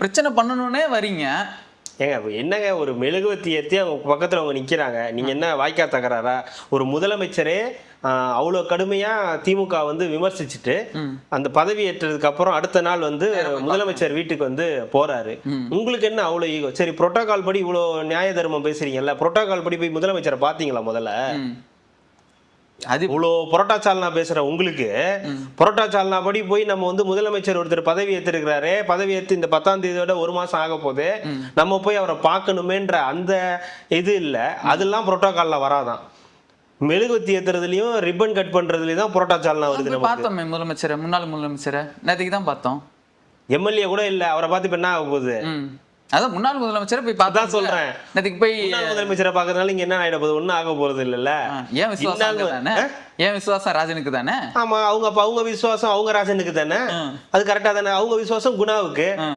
பிரச்சனை பண்ணணும்னே வரீங்க. ஏங்க என்னங்க ஒரு மெழுகுவத்தி ஏற்றி அவங்க பக்கத்தில் அவங்க நிற்கிறாங்க, நீங்கள் என்ன வாய்க்கா தகராறா? ஒரு முதலமைச்சரே அவ்வளோ கடுமையாக திமுக வந்து விமர்சிச்சுட்டு அந்த பதவி ஏற்றதுக்கு அப்புறம் அடுத்த நாள் வந்து முதலமைச்சர் வீட்டுக்கு வந்து போறாரு. உங்களுக்கு என்ன அவ்வளோ ஈகோ? சரி, புரோட்டோகால் படி இவ்வளோ நியாய தர்மம் பேசுறீங்கல்ல, புரோட்டோகால் படி போய் முதலமைச்சரை பார்த்தீங்களா முதல்ல? அது இவ்வளோ புரோட்டா சால்னா பேசுற உங்களுக்கு புரோட்டா சால்னா படி போய் நம்ம வந்து முதலமைச்சர் ஒருத்தர் பதவி ஏற்றிருக்கிறாரு, பதவி ஏற்று இந்த 10ஆம் தேதியோட 1 மாசம் ஆக போது நம்ம போய் அவரை பார்க்கணுமேன்ற அந்த இது இல்லை. அதெல்லாம் புரோட்டோகால்ல வராதான். மெழுகுவத்தி ஏத்துறதுலயும் ரிப்பன் கட் பண்றதுலயும் தான் புரோட்டா சால்னா வருது. பார்த்தோமே முதலமைச்சரை, முன்னாள் முதலமைச்சரை நேற்றுக்கு தான் பார்த்தோம். எம்எல்ஏ கூட இல்ல, அவரை பார்த்து இப்ப என்ன ஆக போகுது? அதான் முன்னாள் முதலமைச்சரை போய் பார்த்தா சொல்றேன். நேற்றுக்கு போய் முன்னாள் முதலமைச்சரை பார்க்கறதுனால இங்க என்ன ஆயிட போகுது? ஒன்னும் ஆக போறது இல்லல்ல. ஏன் விசுவாசம் ராஜனுக்கு தானே? ஆமா, அவங்க விசுவாசம் அவங்க ராஜனுக்கு தானே. அது கரெக்டா தானே? அவங்க விசுவாசம் குணாவுக்கு.